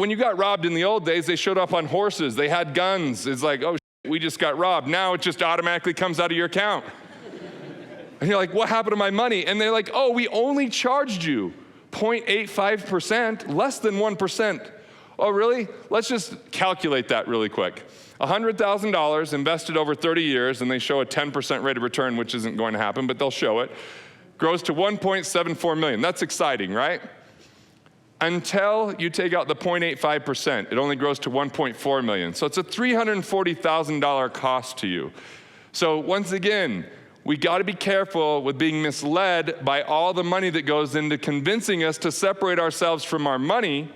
When you got robbed in the old days, they showed up on horses. They had guns. It's like, oh, we just got robbed. Now it just automatically comes out of your account. And you're like, what happened to my money? And they're like, oh, we only charged you 0.85%, less than 1%. Oh, really? Let's just calculate that really quick. $100,000 invested over 30 years, and they show a 10% rate of return, which isn't going to happen, but they'll show it, grows to $1.74 million. That's exciting, right? Until you take out the 0.85%, it only grows to $1.4 million. So it's a $340,000 cost to you. So once again, we got to be careful with being misled by all the money that goes into convincing us to separate ourselves from our money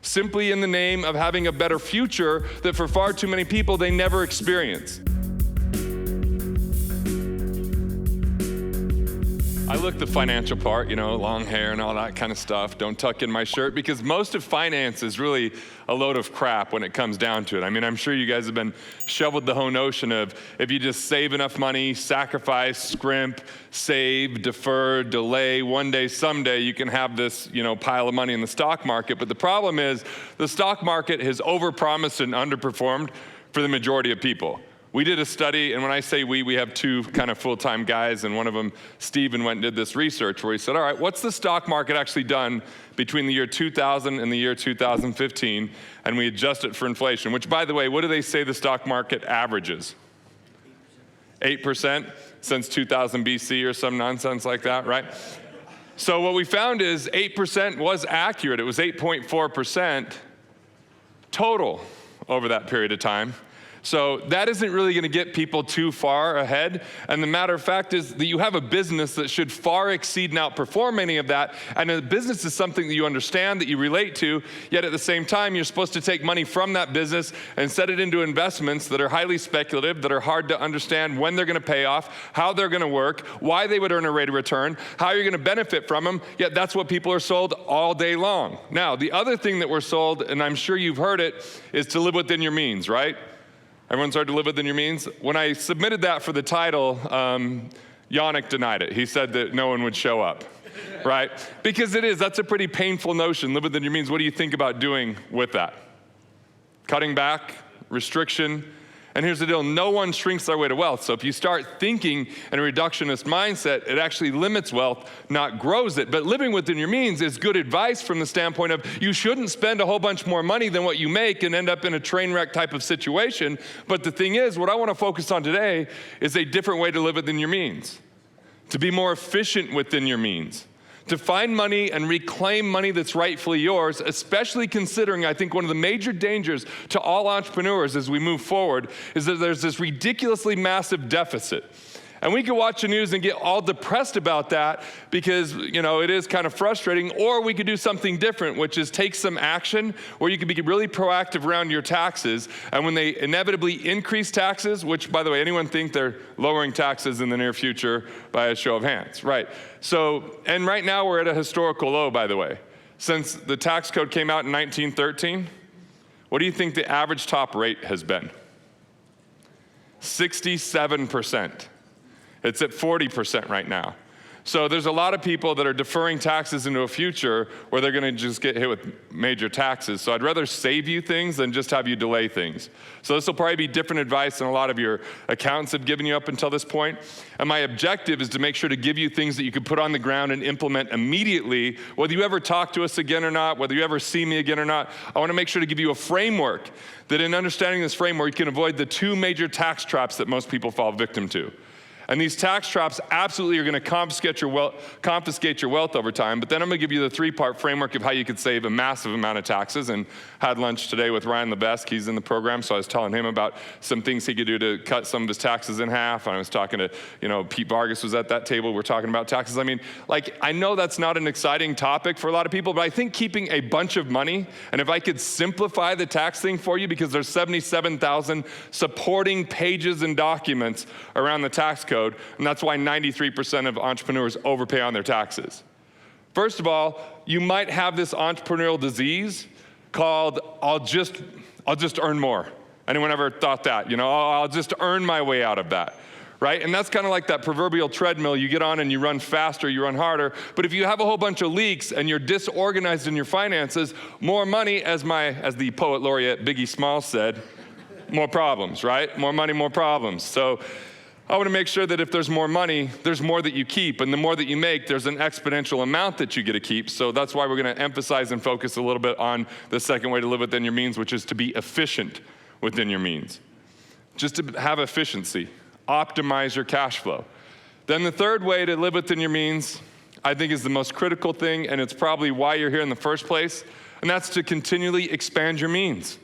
simply in the name of having a better future that for far too many people they never experience. I look the financial part, long hair and all that kind of stuff. Don't tuck in my shirt, because most of finance is really a load of crap when it comes down to it. I mean, I'm sure you guys have been shoveled the whole notion of if you just save enough money, sacrifice, scrimp, save, defer, delay, one day, someday you can have this, pile of money in the stock market. But the problem is the stock market has overpromised and underperformed for the majority of people. We did a study, and when I say we have two kind of full-time guys, and one of them, Steven, went and did this research where he said, all right, what's the stock market actually done between the year 2000 and the year 2015? And we adjust it for inflation, which, by the way, what do they say the stock market averages? 8% since 2000 BC or some nonsense like that, right? So what we found is 8% was accurate. It was 8.4% total over that period of time. So that isn't really going to get people too far ahead. And the matter of fact is that you have a business that should far exceed and outperform any of that. And a business is something that you understand, that you relate to, yet at the same time, you're supposed to take money from that business and set it into investments that are highly speculative, that are hard to understand when they're going to pay off, how they're going to work, why they would earn a rate of return, how you're going to benefit from them. Yet that's what people are sold all day long. Now, the other thing that we're sold, and I'm sure you've heard it, is to live within your means, right? Everyone's hard to live within your means. When I submitted that for the title, Yannick denied it. He said that no one would show up, right? Because that's a pretty painful notion, live within your means. What do you think about doing with that? Cutting back, restriction. And here's the deal, no one shrinks their way to wealth. So if you start thinking in a reductionist mindset, it actually limits wealth, not grows it. But living within your means is good advice from the standpoint of you shouldn't spend a whole bunch more money than what you make and end up in a train wreck type of situation. But the thing is, what I want to focus on today is a different way to live within your means, to be more efficient within your means, to find money and reclaim money that's rightfully yours, especially considering, I think, one of the major dangers to all entrepreneurs as we move forward is that there's this ridiculously massive deficit. And we can watch the news and get all depressed about that because, it is kind of frustrating, or we could do something different, which is take some action where you can be really proactive around your taxes. And when they inevitably increase taxes, which, by the way, anyone think they're lowering taxes in the near future by a show of hands, right? So, and right now we're at a historical low, by the way. Since the tax code came out in 1913, what do you think the average top rate has been? 67%. It's at 40% right now. So there's a lot of people that are deferring taxes into a future where they're going to just get hit with major taxes. So I'd rather save you things than just have you delay things. So this will probably be different advice than a lot of your accountants have given you up until this point. And my objective is to make sure to give you things that you can put on the ground and implement immediately, whether you ever talk to us again or not, whether you ever see me again or not. I want to make sure to give you a framework that in understanding this framework, you can avoid the two major tax traps that most people fall victim to. And these tax traps absolutely are going to confiscate your wealth over time. But then I'm going to give you the three-part framework of how you could save a massive amount of taxes. And had lunch today with Ryan Lebesk. He's in the program, so I was telling him about some things he could do to cut some of his taxes in half. And I was talking to, Pete Vargas was at that table. We're talking about taxes. I mean, I know that's not an exciting topic for a lot of people, but I think keeping a bunch of money, and if I could simplify the tax thing for you, because there's 77,000 supporting pages and documents around the tax code. And that's why 93% of entrepreneurs overpay on their taxes. First of all, you might have this entrepreneurial disease called, I'll just earn more. Anyone ever thought that? I'll just earn my way out of that, right? And that's kind of like that proverbial treadmill. You get on and you run faster, you run harder. But if you have a whole bunch of leaks and you're disorganized in your finances, more money, as the poet laureate Biggie Smalls said, more problems, right? More money, more problems. So I want to make sure that if there's more money, there's more that you keep. And the more that you make, there's an exponential amount that you get to keep. So that's why we're going to emphasize and focus a little bit on the second way to live within your means, which is to be efficient within your means. Just to have efficiency, optimize your cash flow. Then the third way to live within your means, I think, is the most critical thing, and it's probably why you're here in the first place, and that's to continually expand your means.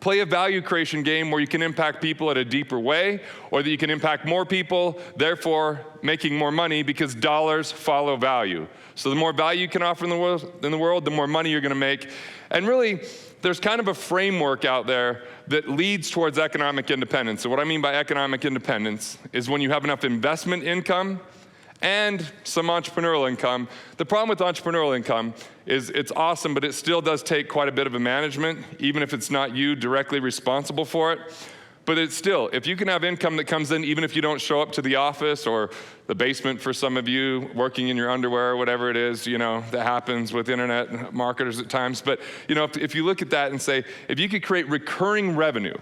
Play a value creation game where you can impact people at a deeper way, or that you can impact more people, therefore making more money, because dollars follow value. So the more value you can offer in the world, the more money you're going to make. And really, there's kind of a framework out there that leads towards economic independence. So what I mean by economic independence is when you have enough investment income and some entrepreneurial income. The problem with entrepreneurial income is it's awesome, but it still does take quite a bit of a management, even if it's not you directly responsible for it. But it's still, if you can have income that comes in, even if you don't show up to the office or the basement for some of you, working in your underwear or whatever it is, that happens with internet marketers at times. But, if you look at that and say, if you could create recurring revenue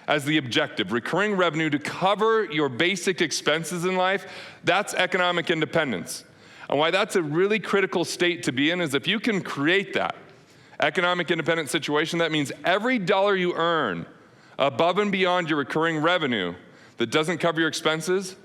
as the objective, recurring revenue to cover your basic expenses in life, that's economic independence. And why that's a really critical state to be in is if you can create that economic independent situation, that means every dollar you earn above and beyond your recurring revenue that doesn't cover your expenses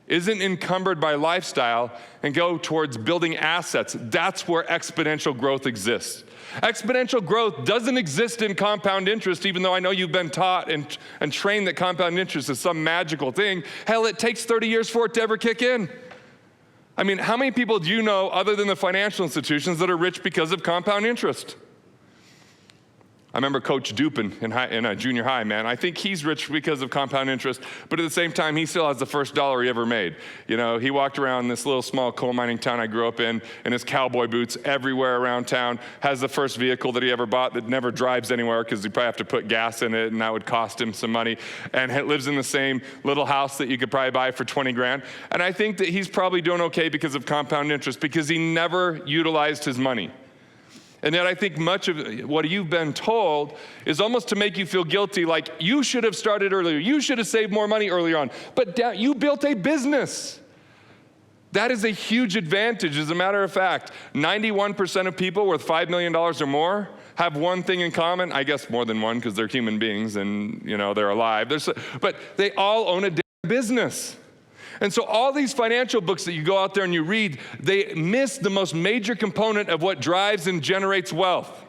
isn't encumbered by lifestyle and go towards building assets. That's where exponential growth exists. Exponential growth doesn't exist in compound interest, even though I know you've been taught and trained that compound interest is some magical thing. Hell, it takes 30 years for it to ever kick in. I mean, how many people do you know other than the financial institutions that are rich because of compound interest? I remember Coach Dupin in junior high, man. I think he's rich because of compound interest, but at the same time, he still has the first dollar he ever made. He walked around this little small coal mining town I grew up in his cowboy boots everywhere around town, has the first vehicle that he ever bought that never drives anywhere because he'd probably have to put gas in it, and that would cost him some money, and lives in the same little house that you could probably buy for 20 grand. And I think that he's probably doing okay because of compound interest, because he never utilized his money. And yet I think much of what you've been told is almost to make you feel guilty, like you should have started earlier. You should have saved more money earlier on. But you built a business. That is a huge advantage. As a matter of fact, 91% of people worth $5 million or more have one thing in common. I guess more than one because they're human beings and they're alive. But they all own a damn business. And so all these financial books that you go out there and you read, they miss the most major component of what drives and generates wealth.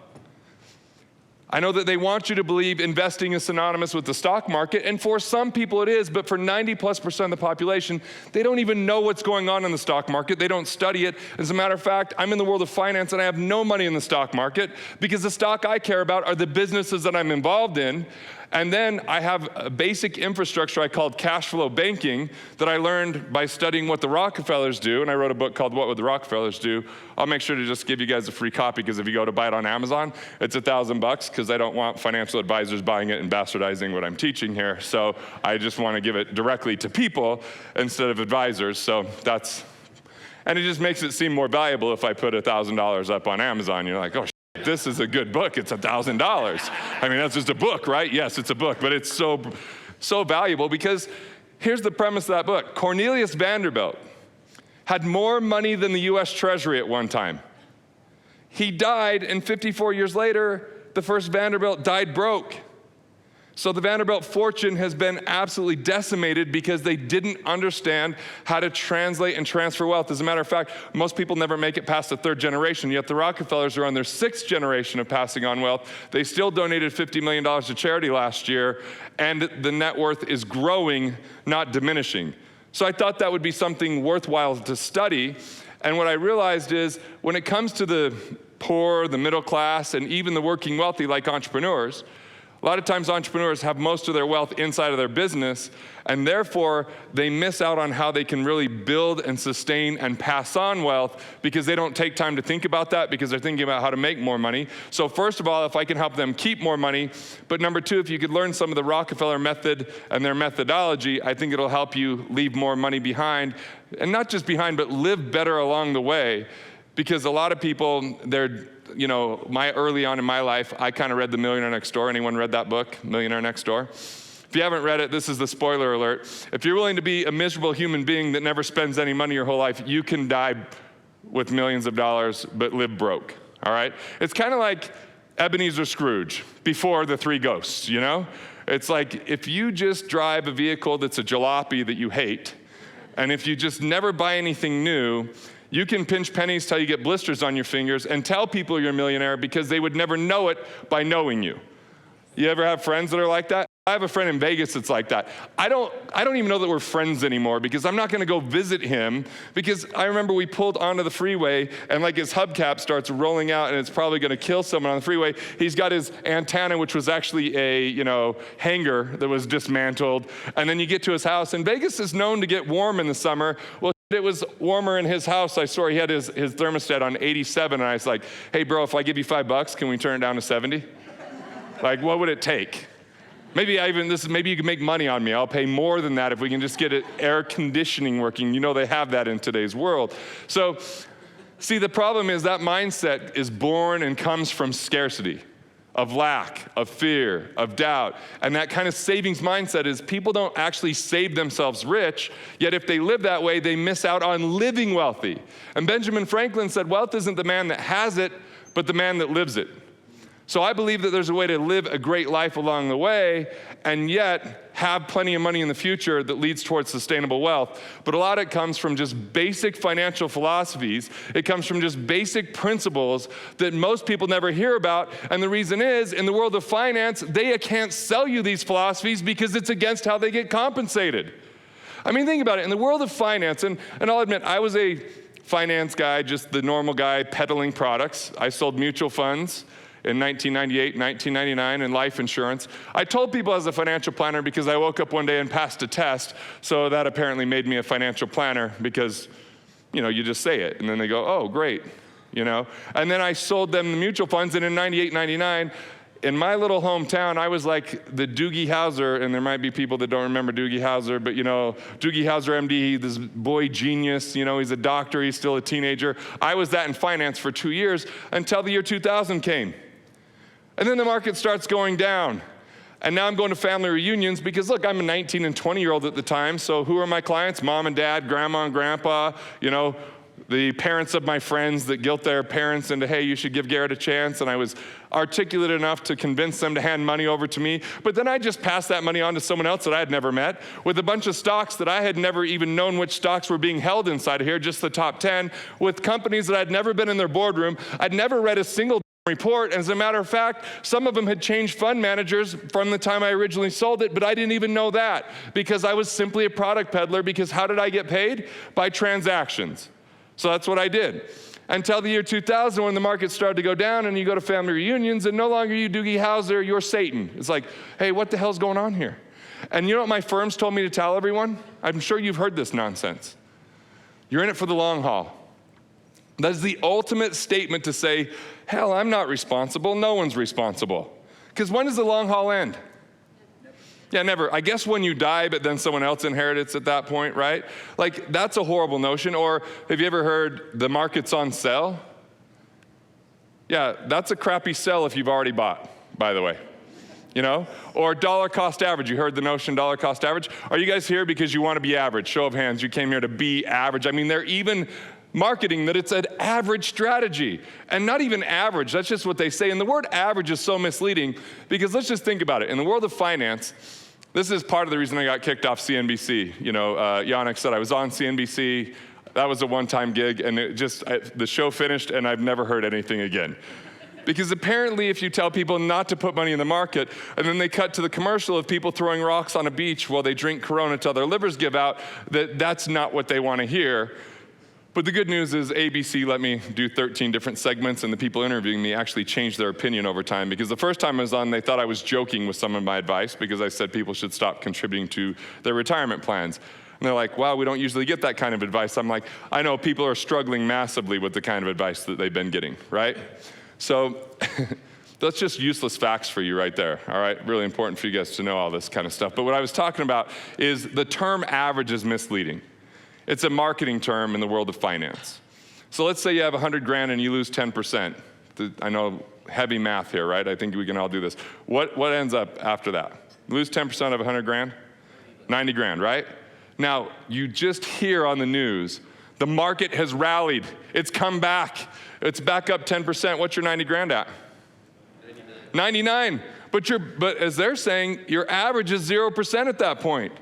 I know that they want you to believe investing is synonymous with the stock market, and for some people it is, but for 90+% of the population, they don't even know what's going on in the stock market. They don't study it. As a matter of fact, I'm in the world of finance and I have no money in the stock market because the stock I care about are the businesses that I'm involved in. And then I have a basic infrastructure I called cash flow banking that I learned by studying what the Rockefellers do, and I wrote a book called What Would the Rockefellers Do? I'll make sure to just give you guys a free copy, because if you go to buy it on Amazon, it's $1,000, because I don't want financial advisors buying it and bastardizing what I'm teaching here. So I just want to give it directly to people instead of advisors. And it just makes it seem more valuable if I put $1,000 up on Amazon. You're like, oh, this is a good book, it's $1,000. I mean, that's just a book, right? Yes, it's a book, but it's so valuable, because here's the premise of that book. Cornelius Vanderbilt had more money than the US Treasury at one time. He died, and 54 years later, the first Vanderbilt died broke. So the Vanderbilt fortune has been absolutely decimated because they didn't understand how to translate and transfer wealth. As a matter of fact, most people never make it past the third generation, yet the Rockefellers are on their sixth generation of passing on wealth. They still donated $50 million to charity last year, and the net worth is growing, not diminishing. So I thought that would be something worthwhile to study. And what I realized is when it comes to the poor, the middle class, and even the working wealthy like entrepreneurs, A lot of times entrepreneurs have most of their wealth inside of their business, and therefore they miss out on how they can really build and sustain and pass on wealth because they don't take time to think about that because they're thinking about how to make more money. So first of all, if I can help them keep more money, but number two, if you could learn some of the Rockefeller method and their methodology, I think it'll help you leave more money behind, and not just behind, but live better along the way. Because a lot of people, early on in my life, I kind of read The Millionaire Next Door. Anyone read that book, Millionaire Next Door? If you haven't read it, this is the spoiler alert. If you're willing to be a miserable human being that never spends any money your whole life, you can die with millions of dollars, but live broke, all right? It's kind of like Ebenezer Scrooge before the three ghosts, you know? It's like if you just drive a vehicle that's a jalopy that you hate, and if you just never buy anything new, you can pinch pennies till you get blisters on your fingers and tell people you're a millionaire because they would never know it by knowing you. You ever have friends that are like that? I have a friend in Vegas that's like that. I don't even know that we're friends anymore because I'm not gonna go visit him because I remember we pulled onto the freeway and like his hubcap starts rolling out and it's probably gonna kill someone on the freeway. He's got his antenna, which was actually a hanger that was dismantled. And then you get to his house, and Vegas is known to get warm in the summer. Well, it was warmer in his house. I saw he had his thermostat on 87, and I was like, hey bro, if I give you $5, can we turn it down to 70? Like, what would it take? Maybe you can make money on me. I'll pay more than that if we can just get air conditioning working. You know they have that in today's world. So, see, the problem is that mindset is born and comes from scarcity, of lack, of fear, of doubt. And that kind of savings mindset is people don't actually save themselves rich, yet if they live that way, they miss out on living wealthy. And Benjamin Franklin said, wealth isn't the man that has it, but the man that lives it. So I believe that there's a way to live a great life along the way and yet have plenty of money in the future that leads towards sustainable wealth. But a lot of it comes from just basic financial philosophies. It comes from just basic principles that most people never hear about. And the reason is, in the world of finance, they can't sell you these philosophies because it's against how they get compensated. I mean, think about it. In the world of finance, and I'll admit, I was a finance guy, just the normal guy peddling products. I sold mutual funds in 1998, 1999, and life insurance. I told people I was a financial planner because I woke up one day and passed a test, so that apparently made me a financial planner because, you just say it, and then they go, oh, great, And then I sold them the mutual funds, and in 98, 99, in my little hometown, I was like the Doogie Howser, and there might be people that don't remember Doogie Howser, but Doogie Howser, MD, this boy genius, he's a doctor, he's still a teenager. I was that in finance for 2 years until the year 2000 came. And then the market starts going down. And now I'm going to family reunions because, look, I'm a 19 and 20-year-old at the time, so who are my clients? Mom and dad, grandma and grandpa, the parents of my friends that guilt their parents into, hey, you should give Garrett a chance. And I was articulate enough to convince them to hand money over to me. But then I just passed that money on to someone else that I had never met with a bunch of stocks that I had never even known which stocks were being held inside of here, just the top 10, with companies that I'd never been in their boardroom. I'd never read a single report. As a matter of fact, some of them had changed fund managers from the time I originally sold it, but I didn't even know that because I was simply a product peddler. Because how did I get paid? By transactions. So that's what I did. Until the year 2000, when the market started to go down and you go to family reunions and no longer you Doogie Howser, you're Satan. It's like, hey, what the hell's going on here? And you know what my firms told me to tell everyone? I'm sure you've heard this nonsense. You're in it for the long haul. That is the ultimate statement to say, hell, I'm not responsible. No one's responsible. Because when does the long haul end? Yeah, never. I guess when you die, but then someone else inherits at that point, right? Like, that's a horrible notion. Or have you ever heard the market's on sale? Yeah, that's a crappy sell if you've already bought, by the way. Or dollar cost average. You heard the notion dollar cost average? Are you guys here because you want to be average? Show of hands, you came here to be average. I mean, they're even marketing that it's an average strategy. And not even average, that's just what they say. And the word average is so misleading because let's just think about it. In the world of finance, this is part of the reason I got kicked off CNBC. Yannick said I was on CNBC. That was a one-time gig, and the show finished, and I've never heard anything again. Because apparently if you tell people not to put money in the market, and then they cut to the commercial of people throwing rocks on a beach while they drink Corona till their livers give out, that's not what they want to hear. But the good news is ABC let me do 13 different segments, and the people interviewing me actually changed their opinion over time, because the first time I was on, they thought I was joking with some of my advice because I said people should stop contributing to their retirement plans. And they're like, wow, we don't usually get that kind of advice. I'm like, I know people are struggling massively with the kind of advice that they've been getting, right? So that's just useless facts for you right there, all right? Really important for you guys to know all this kind of stuff. But what I was talking about is the term average is misleading. It's a marketing term in the world of finance. So let's say you have 100 grand and you lose 10%. I know heavy math here, right? I think we can all do this. What ends up after that? Lose 10% of 100 grand? 90 grand, right? Now, you just hear on the news, the market has rallied. It's come back. It's back up 10%. What's your 90 grand at? 99. But as they're saying, your average is 0% at that point.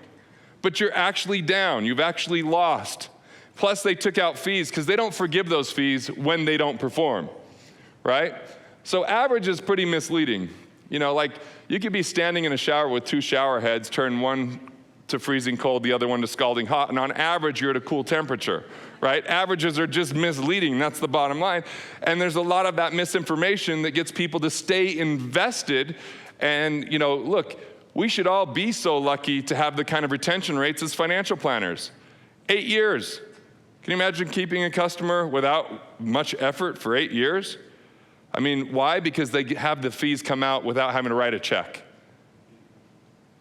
But you're actually down. You've actually lost. Plus, they took out fees because they don't forgive those fees when they don't perform, right? So average is pretty misleading. You know, like you could be standing in a shower with two shower heads, turn one to freezing cold, the other one to scalding hot, and on average, you're at a cool temperature, right? Averages are just misleading. That's the bottom line. And there's a lot of that misinformation that gets people to stay invested. And, you know, look, we should all be so lucky to have the kind of retention rates as financial planners. 8 years. Can you imagine keeping a customer without much effort for 8 years? I mean, why? Because they have the fees come out without having to write a check.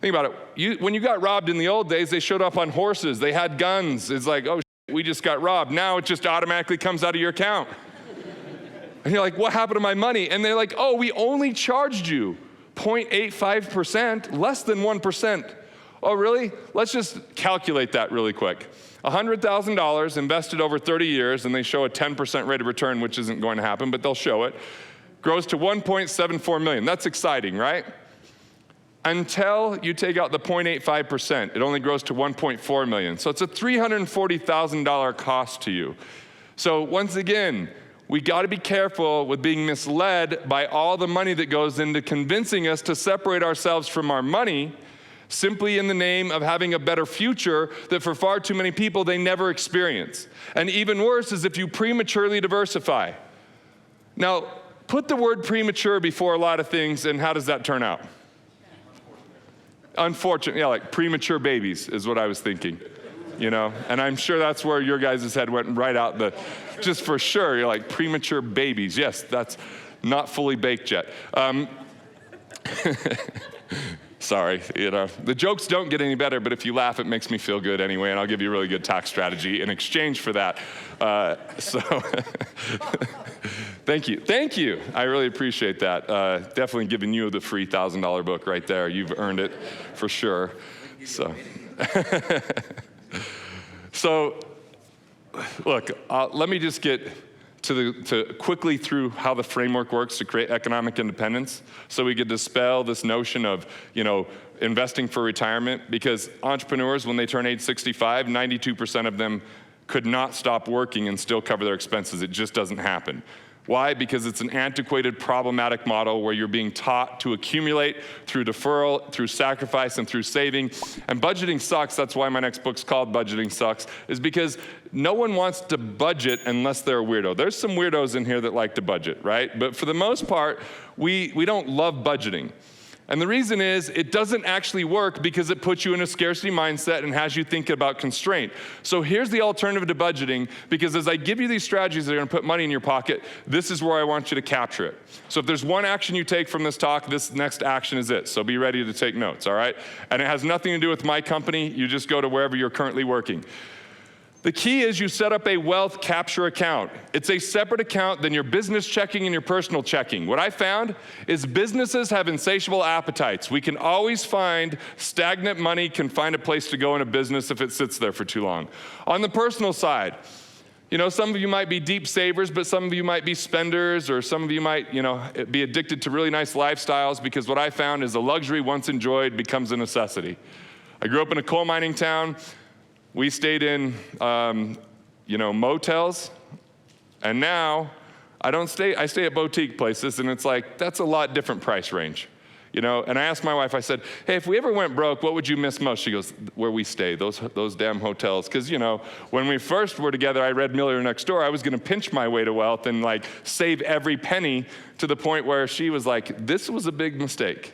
Think about it. When you got robbed in the old days, they showed up on horses. They had guns. It's like, oh, we just got robbed. Now it just automatically comes out of your account. And you're like, what happened to my money? And they're like, oh, we only charged you 0.85%, less than 1%. Oh, really? Let's just calculate that really quick. $100,000 invested over 30 years, and they show a 10% rate of return, which isn't going to happen, but they'll show it, grows to 1.74 million. That's exciting, right? Until you take out the 0.85%, it only grows to 1.4 million. So it's a $340,000 cost to you. So once again, we got to be careful with being misled by all the money that goes into convincing us to separate ourselves from our money simply in the name of having a better future that for far too many people they never experience. And even worse is if you prematurely diversify. Now, put the word premature before a lot of things, and how does that turn out? Unfortunate, yeah, like premature babies is what I was thinking, you know? And I'm sure that's where your guys' head went right out just for sure, you're like premature babies. Yes, that's not fully baked yet. Sorry, you know, the jokes don't get any better, but if you laugh, it makes me feel good anyway, and I'll give you a really good tax strategy in exchange for that. So thank you. I really appreciate that. Definitely giving you the free $1,000 book right there. You've earned it for sure. So, look, let me just get to quickly through how the framework works to create economic independence, so we could dispel this notion of, you know, investing for retirement, because entrepreneurs, when they turn age 65, 92% of them could not stop working and still cover their expenses. It just doesn't happen. Why? Because it's an antiquated, problematic model where you're being taught to accumulate through deferral, through sacrifice, and through saving. And budgeting sucks. That's why my next book's called Budgeting Sucks, is because no one wants to budget unless they're a weirdo. There's some weirdos in here that like to budget, right? But for the most part, we don't love budgeting. And the reason is it doesn't actually work because it puts you in a scarcity mindset and has you think about constraint. So here's the alternative to budgeting, because as I give you these strategies that are going to put money in your pocket, this is where I want you to capture it. So if there's one action you take from this talk, this next action is it. So be ready to take notes, all right? And it has nothing to do with my company. You just go to wherever you're currently working. The key is you set up a wealth capture account. It's a separate account than your business checking and your personal checking. What I found is businesses have insatiable appetites. We can always find stagnant money can find a place to go in a business if it sits there for too long. On the personal side, you know, some of you might be deep savers, but some of you might be spenders, or some of you might, you know, be addicted to really nice lifestyles, because what I found is a luxury once enjoyed becomes a necessity. I grew up in a coal mining town. We stayed in, motels, and now I stay at boutique places, and it's like, that's a lot different price range. you know? And I asked my wife, I said, hey, if we ever went broke, what would you miss most? She goes, where we stay, those damn hotels. Because, you know, when we first were together, I read Millionaire Next Door. I was going to pinch my way to wealth and like save every penny, to the point where she was like, this was a big mistake.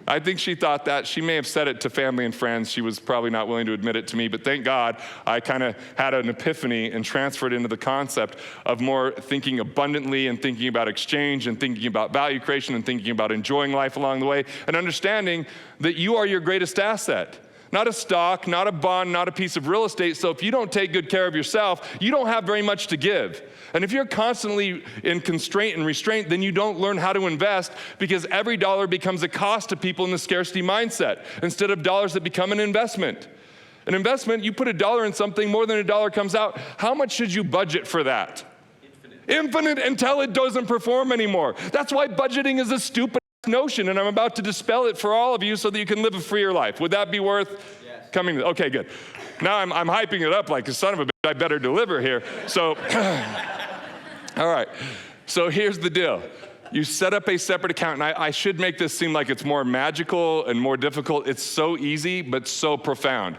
I think she thought that. She may have said it to family and friends. She was probably not willing to admit it to me, but thank God I kind of had an epiphany and transferred into the concept of more thinking abundantly and thinking about exchange and thinking about value creation and thinking about enjoying life along the way and understanding that you are your greatest asset. Not a stock, not a bond, not a piece of real estate. So if you don't take good care of yourself, you don't have very much to give. And if you're constantly in constraint and restraint, then you don't learn how to invest, because every dollar becomes a cost to people in the scarcity mindset instead of dollars that become an investment. An investment, you put $1 in something, more than $1 comes out. How much should you budget for that? Infinite until it doesn't perform anymore. That's why budgeting is a stupid notion, and I'm about to dispel it for all of you so that you can live a freer life. Would that be worth coming to? Okay, good. Now I'm hyping it up like a son of a bitch, I better deliver here. So, all right. So here's the deal. You set up a separate account, and I should make this seem like it's more magical and more difficult. It's so easy, but so profound.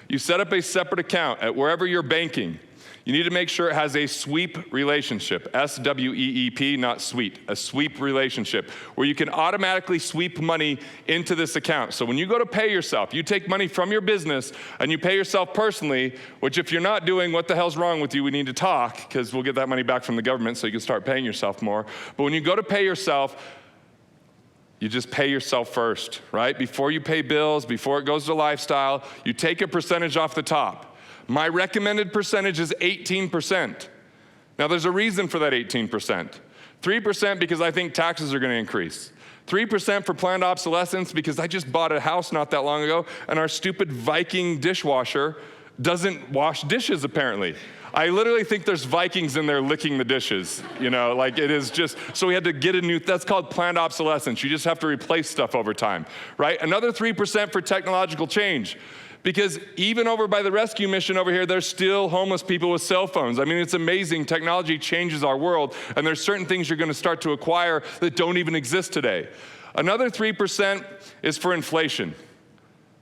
You set up a separate account at wherever you're banking. You need to make sure it has a sweep relationship, S-W-E-E-P, not sweet, a sweep relationship, where you can automatically sweep money into this account. So when you go to pay yourself, you take money from your business and you pay yourself personally, which if you're not doing, what the hell's wrong with you? We need to talk, because we'll get that money back from the government so you can start paying yourself more. But when you go to pay yourself, you just pay yourself first, right? Before you pay bills, before it goes to lifestyle, you take a percentage off the top. My recommended percentage is 18%. Now, there's a reason for that 18%. 3% because I think taxes are going to increase. 3% for planned obsolescence because I just bought a house not that long ago, and our stupid Viking dishwasher doesn't wash dishes, apparently. I literally think there's Vikings in there licking the dishes, you know, like it is just, so we had to get a new, that's called planned obsolescence. You just have to replace stuff over time, right? Another 3% for technological change. Because even over by the rescue mission over here, there's still homeless people with cell phones. I mean, it's amazing. Technology changes our world, and there's certain things you're going to start to acquire that don't even exist today. Another 3% is for inflation.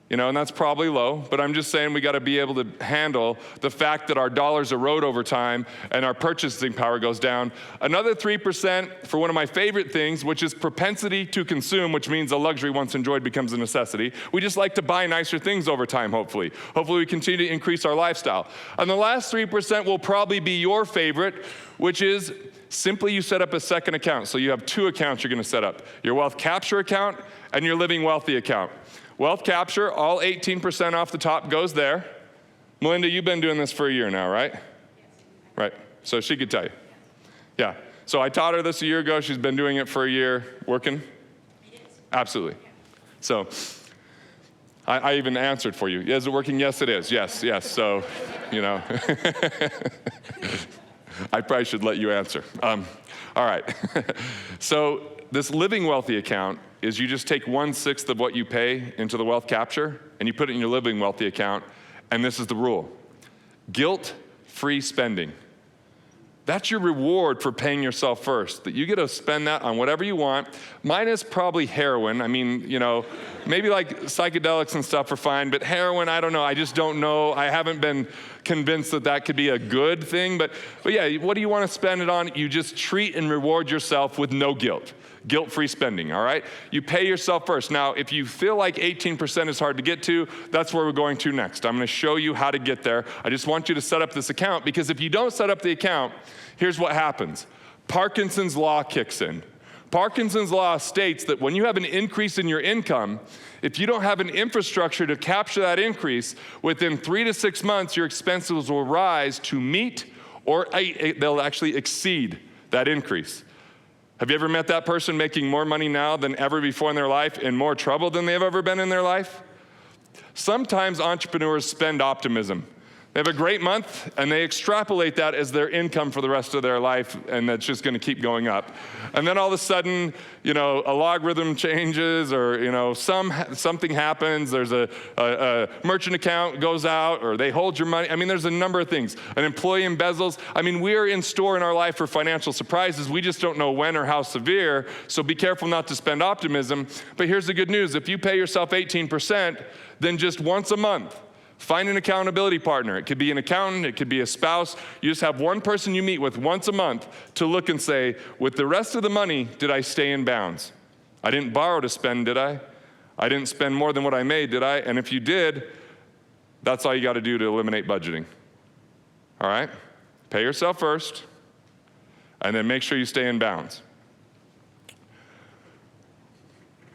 You know, and that's probably low, but I'm just saying we got to be able to handle the fact that our dollars erode over time and our purchasing power goes down. Another 3% for one of my favorite things, which is propensity to consume, which means a luxury once enjoyed becomes a necessity. We just like to buy nicer things over time, hopefully. Hopefully we continue to increase our lifestyle. And the last 3% will probably be your favorite, which is simply you set up a second account. So you have two accounts you're going to set up, your wealth capture account and your living wealthy account. Wealth capture, all 18% off the top goes there. Melinda, you've been doing this for a year now, right? Yes. Right, so she could tell you. Yeah, so I taught her this a year ago. She's been doing it for a year. Working? It is. Absolutely. Yeah. So I even answered for you. Is it working? Yes, it is. Yes, yes, so, you know. I probably should let you answer. All right, so this living wealthy account is you just take 1/6 of what you pay into the wealth capture and you put it in your living wealthy account, and this is the rule. Guilt-free spending. That's your reward for paying yourself first, that you get to spend that on whatever you want. Mine is probably heroin. I mean, you know, maybe like psychedelics and stuff are fine, but heroin, I don't know. I just don't know. I haven't been convinced that that could be a good thing, but yeah, what do you want to spend it on? You just treat and reward yourself with no guilt. Guilt-free spending, all right? You pay yourself first. Now, if you feel like 18% is hard to get to, that's where we're going to next. I'm going to show you how to get there. I just want you to set up this account, because if you don't set up the account, here's what happens. Parkinson's law kicks in. Parkinson's law states that when you have an increase in your income, if you don't have an infrastructure to capture that increase, within 3 to 6 months, your expenses will rise to meet, or they'll actually exceed that increase. Have you ever met that person making more money now than ever before in their life, in more trouble than they've ever been in their life? Sometimes entrepreneurs spend optimism. They have a great month, and they extrapolate that as their income for the rest of their life, and that's just going to keep going up. And then all of a sudden, a logarithm changes, or something happens. There's a merchant account goes out, or they hold your money. I mean, there's a number of things. An employee embezzles. I mean, we are in store in our life for financial surprises. We just don't know when or how severe. So be careful not to spend optimism. But here's the good news: if you pay yourself 18%, then just once a month, find an accountability partner. It could be an accountant, it could be a spouse. You just have one person you meet with once a month to look and say, with the rest of the money, did I stay in bounds? I didn't borrow to spend, did I? I didn't spend more than what I made, did I? And if you did, that's all you got to do to eliminate budgeting. All right? Pay yourself first, and then make sure you stay in bounds.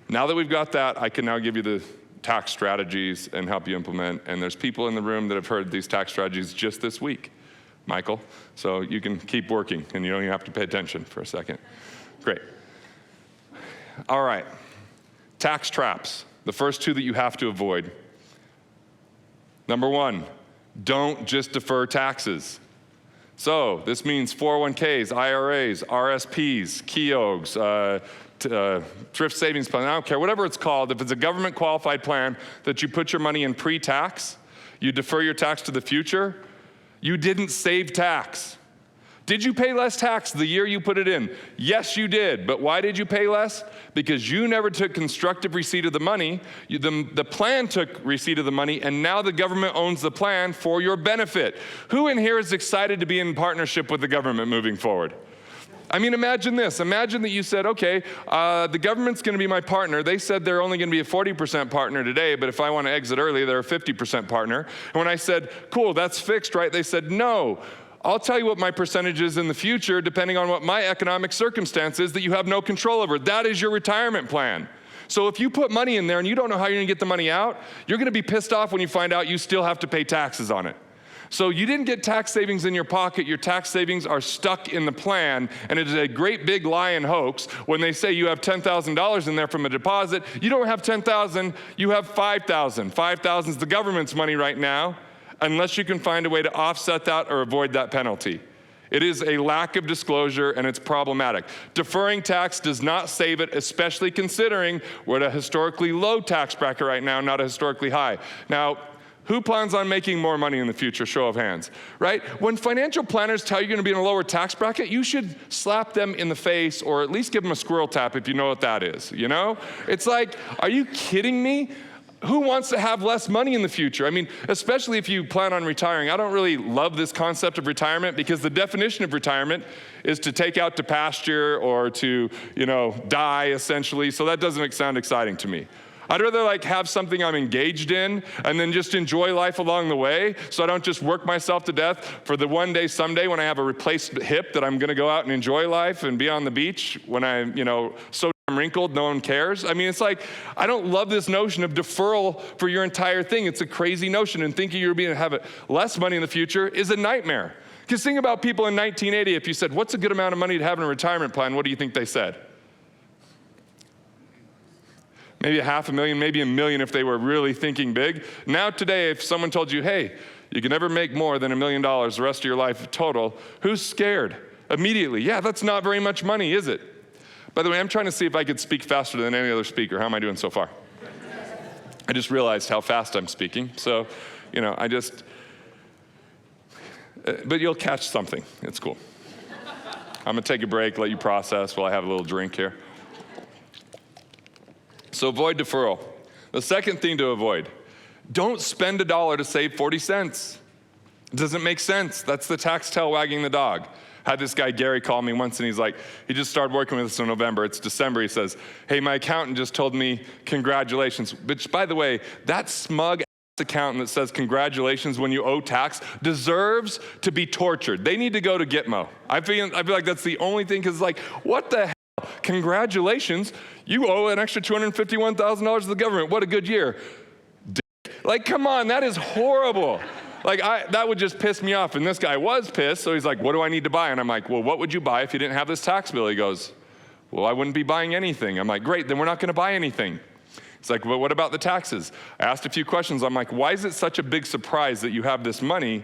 Now that we've got that, I can now give you the tax strategies and help you implement. And there's people in the room that have heard these tax strategies just this week, Michael. So you can keep working, and you don't even have to pay attention for a second. Great. All right. Tax traps. The first two that you have to avoid. Number one, don't just defer taxes. So this means 401ks, IRAs, RSPs, KEOGs, thrift savings plan, I don't care, whatever it's called. If it's a government qualified plan that you put your money in pre-tax, you defer your tax to the future, you didn't save tax. Did you pay less tax the year you put it in? Yes, you did. But why did you pay less? Because you never took constructive receipt of the money. The plan took receipt of the money, and now the government owns the plan for your benefit. Who in here is excited to be in partnership with the government moving forward? I mean, imagine this. Imagine that you said, okay, the government's going to be my partner. They said they're only going to be a 40% partner today, but if I want to exit early, they're a 50% partner. And when I said, cool, that's fixed, right? They said, no. I'll tell you what my percentage is in the future, depending on what my economic circumstance is that you have no control over. That is your retirement plan. So if you put money in there and you don't know how you're going to get the money out, you're going to be pissed off when you find out you still have to pay taxes on it. So you didn't get tax savings in your pocket. Your tax savings are stuck in the plan, and it is a great big lie and hoax when they say you have $10,000 in there from a deposit. You don't have $10,000, you have $5,000. $5,000 is the government's money right now, unless you can find a way to offset that or avoid that penalty. It is a lack of disclosure, and it's problematic. Deferring tax does not save it, especially considering we're at a historically low tax bracket right now, not a historically high. Now, who plans on making more money in the future? Show of hands, right? When financial planners tell you you're going to be in a lower tax bracket, you should slap them in the face, or at least give them a squirrel tap if you know what that is, It's like, are you kidding me? Who wants to have less money in the future? I mean, especially if you plan on retiring. I don't really love this concept of retirement, because the definition of retirement is to take out to pasture or to, die essentially. So that doesn't sound exciting to me. I'd rather have something I'm engaged in and then just enjoy life along the way, so I don't just work myself to death for the one day someday when I have a replaced hip that I'm going to go out and enjoy life and be on the beach when I'm, so wrinkled, no one cares. I mean, it's like, I don't love this notion of deferral for your entire thing. It's a crazy notion, and thinking you're going to have less money in the future is a nightmare. Because think about people in 1980, if you said, what's a good amount of money to have in a retirement plan, what do you think they said? Maybe $500,000, maybe $1 million if they were really thinking big. Now today, if someone told you, hey, you can never make more than $1 million the rest of your life total, who's scared? Immediately, yeah, that's not very much money, is it? By the way, I'm trying to see if I could speak faster than any other speaker. How am I doing so far? I just realized how fast I'm speaking. So, but you'll catch something. It's cool. I'm going to take a break, let you process while I have a little drink here. So avoid deferral. The second thing to avoid, don't spend $1 to save 40 cents. It doesn't make sense. That's the tax tail wagging the dog. Had this guy, Gary, call me once, and he's like, he just started working with us in November. It's December. He says, hey, my accountant just told me congratulations. Which, by the way, that smug accountant that says congratulations when you owe tax deserves to be tortured. They need to go to Gitmo. I feel like that's the only thing, because what the hell? Congratulations, you owe an extra $251,000 to the government. What a good year. Come on, that is horrible. That would just piss me off. And this guy was pissed, so he's like, what do I need to buy? And I'm like, well, what would you buy if you didn't have this tax bill? He goes, well, I wouldn't be buying anything. I'm like, great, then we're not going to buy anything. It's like, well, what about the taxes? I asked a few questions. I'm like, why is it such a big surprise that you have this money,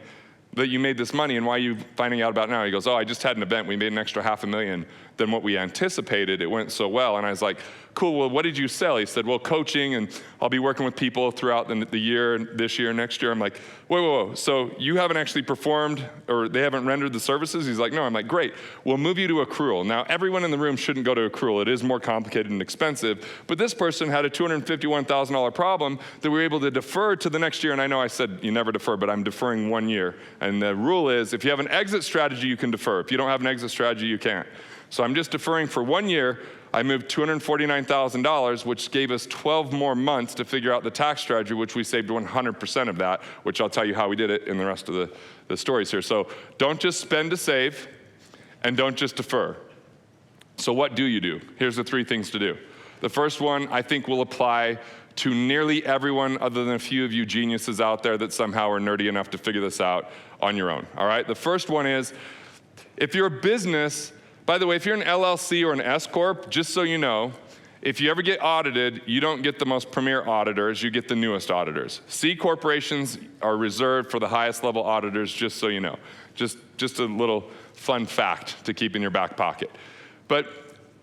that you made this money, and why are you finding out about it now? He goes, oh, I just had an event. We made an extra $500,000 than what we anticipated. It went so well. And I was like, cool, well, what did you sell? He said, well, coaching, and I'll be working with people throughout the year, this year, next year. I'm like, whoa, so you haven't actually performed, or they haven't rendered the services? He's like, no. I'm like, great, we'll move you to accrual. Now, everyone in the room shouldn't go to accrual. It is more complicated and expensive, but this person had a $251,000 problem that we were able to defer to the next year. And I know I said you never defer, but I'm deferring 1 year. And the rule is, if you have an exit strategy, you can defer. If you don't have an exit strategy, you can't. So I'm just deferring for 1 year. I moved $249,000, which gave us 12 more months to figure out the tax strategy, which we saved 100% of that, which I'll tell you how we did it in the rest of the stories here. So don't just spend to save, and don't just defer. So what do you do? Here's the 3 things to do. The first one, I think, will apply to nearly everyone other than a few of you geniuses out there that somehow are nerdy enough to figure this out on your own, all right? The first one is, if you're a business, by the way, if you're an LLC or an S-Corp, just so you know, if you ever get audited, you don't get the most premier auditors, you get the newest auditors. C corporations are reserved for the highest level auditors, just so you know. Just a little fun fact to keep in your back pocket. But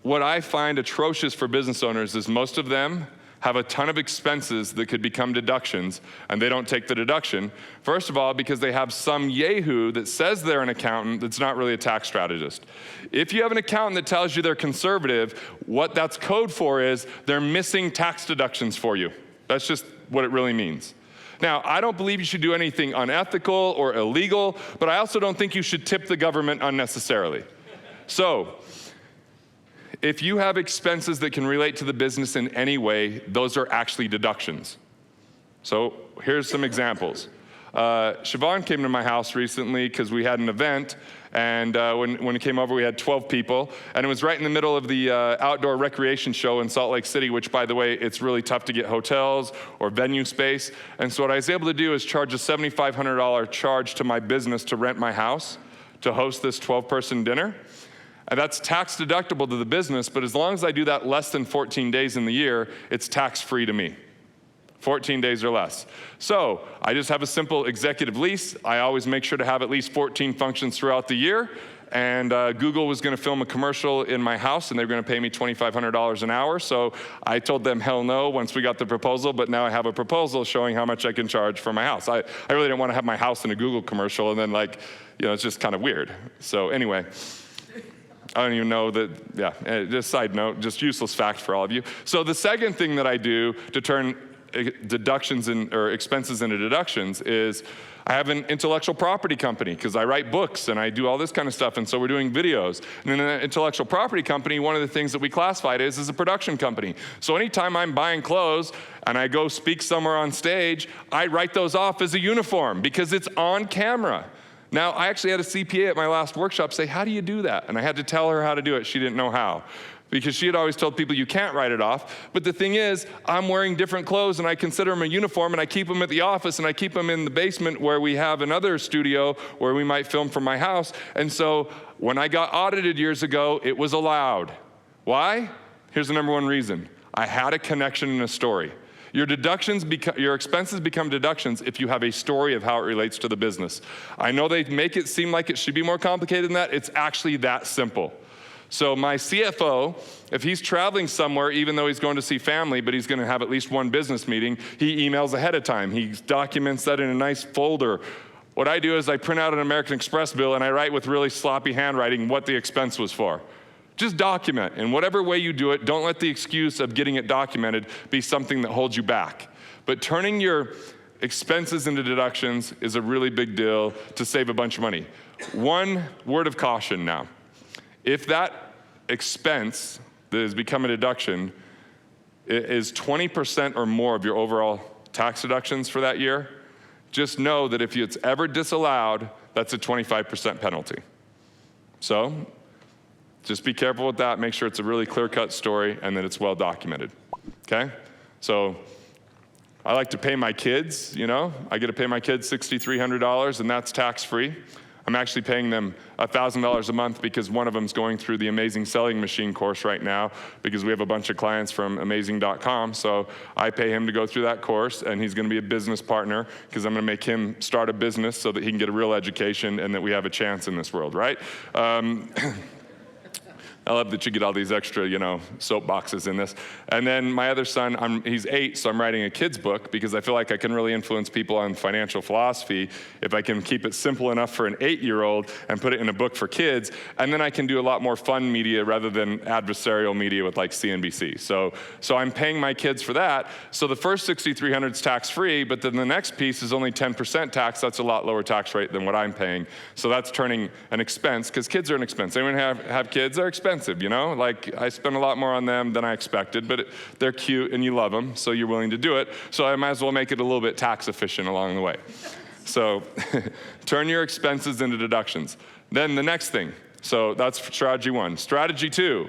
what I find atrocious for business owners is most of them have a ton of expenses that could become deductions, and they don't take the deduction. First of all, because they have some yahoo that says they're an accountant that's not really a tax strategist. If you have an accountant that tells you they're conservative, what that's code for is they're missing tax deductions for you. That's just what it really means. Now, I don't believe you should do anything unethical or illegal, but I also don't think you should tip the government unnecessarily. So, if you have expenses that can relate to the business in any way, those are actually deductions. So here's some examples. Siobhan came to my house recently because we had an event, and when it came over, we had 12 people, and it was right in the middle of the outdoor recreation show in Salt Lake City, which, by the way, it's really tough to get hotels or venue space. And so what I was able to do is charge a $7,500 charge to my business to rent my house to host this 12-person dinner. And that's tax deductible to the business, but as long as I do that less than 14 days in the year, it's tax-free to me. 14 days or less. So I just have a simple executive lease. I always make sure to have at least 14 functions throughout the year. And Google was going to film a commercial in my house, and they were going to pay me $2,500 an hour. So I told them hell no once we got the proposal, but now I have a proposal showing how much I can charge for my house. I really didn't want to have my house in a Google commercial, and then it's just kind of weird. So anyway, I don't even know that, just side note, just useless fact for all of you. So the second thing that I do to turn deductions or expenses into deductions is I have an intellectual property company because I write books and I do all this kind of stuff, and so we're doing videos. And in an intellectual property company, one of the things that we classified is a production company. So anytime I'm buying clothes and I go speak somewhere on stage, I write those off as a uniform because it's on camera. Now, I actually had a CPA at my last workshop say, how do you do that? And I had to tell her how to do it. She didn't know how, because she had always told people you can't write it off. But the thing is, I'm wearing different clothes, and I consider them a uniform, and I keep them at the office, and I keep them in the basement where we have another studio where we might film from my house. And so when I got audited years ago, it was allowed. Why? Here's the number one reason. I had a connection and a story. Your expenses become deductions if you have a story of how it relates to the business. I know they make it seem like it should be more complicated than that. It's actually that simple. So my CFO, if he's traveling somewhere, even though he's going to see family, but he's going to have at least one business meeting, he emails ahead of time. He documents that in a nice folder. What I do is I print out an American Express bill and I write with really sloppy handwriting what the expense was for. Just document. In whatever way you do it, don't let the excuse of getting it documented be something that holds you back. But turning your expenses into deductions is a really big deal to save a bunch of money. One word of caution now. If that expense that has become a deduction is 20% or more of your overall tax deductions for that year, just know that if it's ever disallowed, that's a 25% penalty. So just be careful with that. Make sure it's a really clear-cut story and that it's well documented, okay? So I like to pay my kids, I get to pay my kids $6,300, and that's tax-free. I'm actually paying them $1,000 a month because one of them's going through the Amazing Selling Machine course right now because we have a bunch of clients from amazing.com. So I pay him to go through that course, and he's going to be a business partner because I'm going to make him start a business so that he can get a real education and that we have a chance in this world, right? I love that you get all these extra, soapboxes in this. And then my other son, he's 8, so I'm writing a kid's book because I feel like I can really influence people on financial philosophy if I can keep it simple enough for an 8-year-old and put it in a book for kids. And then I can do a lot more fun media rather than adversarial media with like CNBC. So I'm paying my kids for that. So the first $6,300 is tax-free, but then the next piece is only 10% tax. That's a lot lower tax rate than what I'm paying. So that's turning an expense, because kids are an expense. Anyone have kids? They're expensive. Like I spend a lot more on them than I expected, but they're cute and you love them, so you're willing to do it. So I might as well make it a little bit tax efficient along the way. So turn your expenses into deductions. Then the next thing, so that's strategy 1. Strategy 2,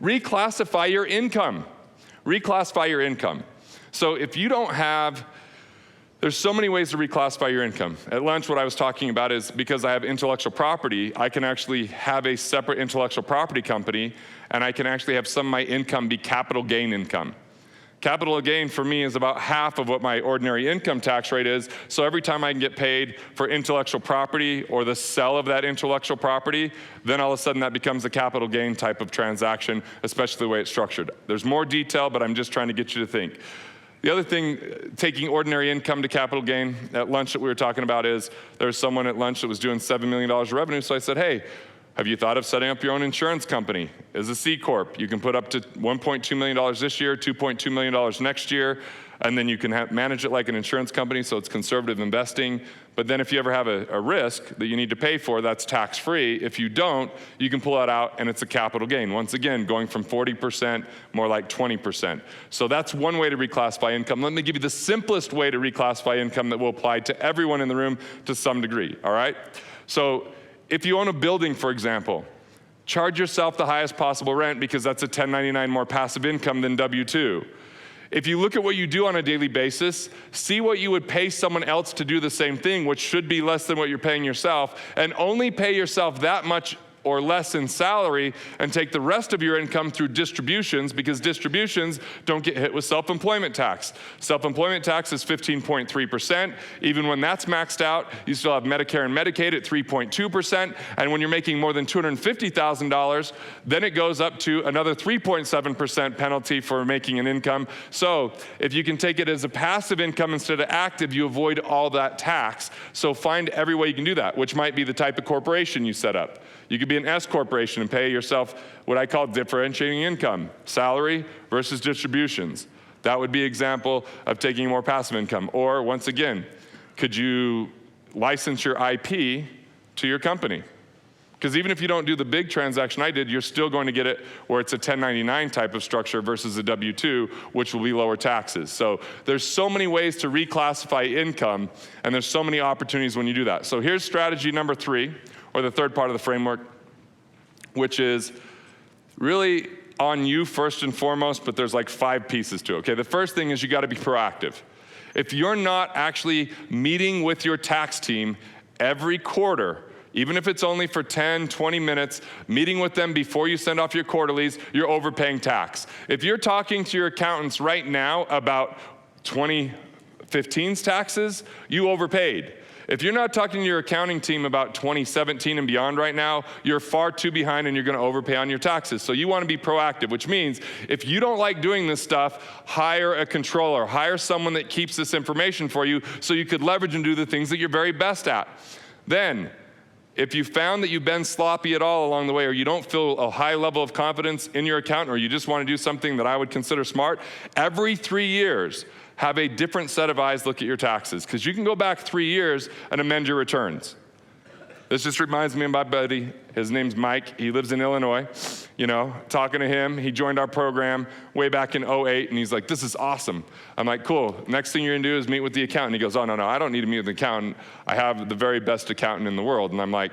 reclassify your income. Reclassify your income. So if you don't have, there's so many ways to reclassify your income. At lunch, what I was talking about is because I have intellectual property, I can actually have a separate intellectual property company, and I can actually have some of my income be capital gain income. Capital gain for me is about half of what my ordinary income tax rate is. So every time I can get paid for intellectual property or the sale of that intellectual property, then all of a sudden that becomes a capital gain type of transaction, especially the way it's structured. There's more detail, but I'm just trying to get you to think. The other thing, taking ordinary income to capital gain, at lunch that we were talking about is, there was someone at lunch that was doing $7 million of revenue, so I said, hey, have you thought of setting up your own insurance company as a C Corp? You can put up to $1.2 million this year, $2.2 million next year, and then you can manage it like an insurance company, so it's conservative investing. But then if you ever have a risk that you need to pay for, that's tax-free. If you don't, you can pull that out, and it's a capital gain. Once again, going from 40%, more like 20%. So that's one way to reclassify income. Let me give you the simplest way to reclassify income that will apply to everyone in the room to some degree, all right? So if you own a building, for example, charge yourself the highest possible rent because that's a 1099 more passive income than W-2. If you look at what you do on a daily basis, see what you would pay someone else to do the same thing, which should be less than what you're paying yourself, and only pay yourself that much or less in salary, and take the rest of your income through distributions, because distributions don't get hit with self-employment tax. Self-employment tax is 15.3%. Even when that's maxed out, you still have Medicare and Medicaid at 3.2%. And when you're making more than $250,000, then it goes up to another 3.7% penalty for making an income. So if you can take it as a passive income instead of active, you avoid all that tax. So find every way you can do that, which might be the type of corporation you set up. You could be an S corporation and pay yourself what I call differentiating income, salary versus distributions. That would be an example of taking more passive income. Or once again, could you license your IP to your company? Because even if you don't do the big transaction I did, you're still going to get it where it's a 1099 type of structure versus a W-2, which will be lower taxes. So there's so many ways to reclassify income, and there's so many opportunities when you do that. So here's strategy number 3, or the third part of the framework, which is really on you first and foremost, but there's like 5 pieces to it, okay? The first thing is you gotta be proactive. If you're not actually meeting with your tax team every quarter, even if it's only for 10, 20 minutes, meeting with them before you send off your quarterlies, you're overpaying tax. If you're talking to your accountants right now about 2015's taxes, you overpaid. If you're not talking to your accounting team about 2017 and beyond right now, you're far too behind and you're gonna overpay on your taxes. So you wanna be proactive, which means if you don't like doing this stuff, hire a controller, hire someone that keeps this information for you so you could leverage and do the things that you're very best at. Then, if you found that you've been sloppy at all along the way, or you don't feel a high level of confidence in your accountant, or you just wanna do something that I would consider smart, every 3 years, have a different set of eyes look at your taxes, because you can go back 3 years and amend your returns. This just reminds me of my buddy. His name's Mike. He lives in Illinois. Talking to him, he joined our program way back in 2008, and he's like, this is awesome. I'm like, cool. Next thing you're gonna do is meet with the accountant. He goes, oh, no, I don't need to meet with the accountant. I have the very best accountant in the world. And I'm like,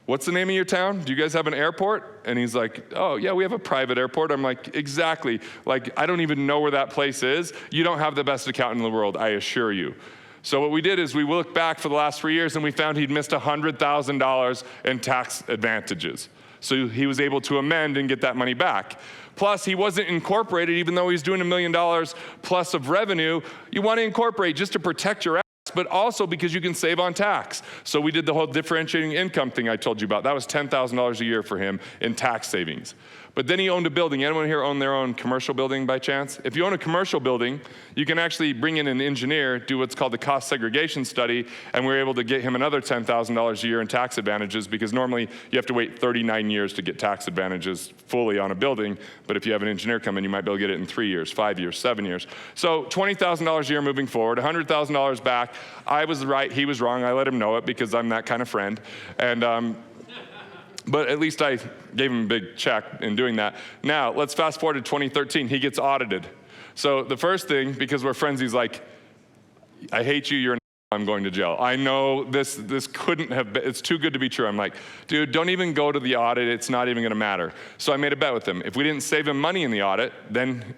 what's the name of your town? Do you guys have an airport? And he's like, oh, yeah, we have a private airport. I'm like, exactly. Like, I don't even know where that place is. You don't have the best accountant in the world, I assure you. So what we did is we looked back for the last 3 years and we found he'd missed $100,000 in tax advantages. So he was able to amend and get that money back. Plus, he wasn't incorporated, even though he's doing $1 million plus of revenue. You want to incorporate just to protect your ass, but also because you can save on tax. So we did the whole differentiating income thing I told you about. That was $10,000 a year for him in tax savings. But then he owned a building. Anyone here own their own commercial building by chance? If you own a commercial building, you can actually bring in an engineer, do what's called the cost segregation study, and we're able to get him another $10,000 a year in tax advantages, because normally you have to wait 39 years to get tax advantages fully on a building, but if you have an engineer come in, you might be able to get it in 3 years, 5 years, 7 years. So $20,000 a year moving forward, $100,000 back. I was right, he was wrong. I let him know it because I'm that kind of friend. And but at least I gave him a big check in doing that. Now, let's fast forward to 2013. He gets audited. So the first thing, because we're friends, he's like, I hate you, you're an I'm going to jail. I know this couldn't have been, it's too good to be true. I'm like, dude, don't even go to the audit. It's not even gonna matter. So I made a bet with him. If we didn't save him money in the audit, then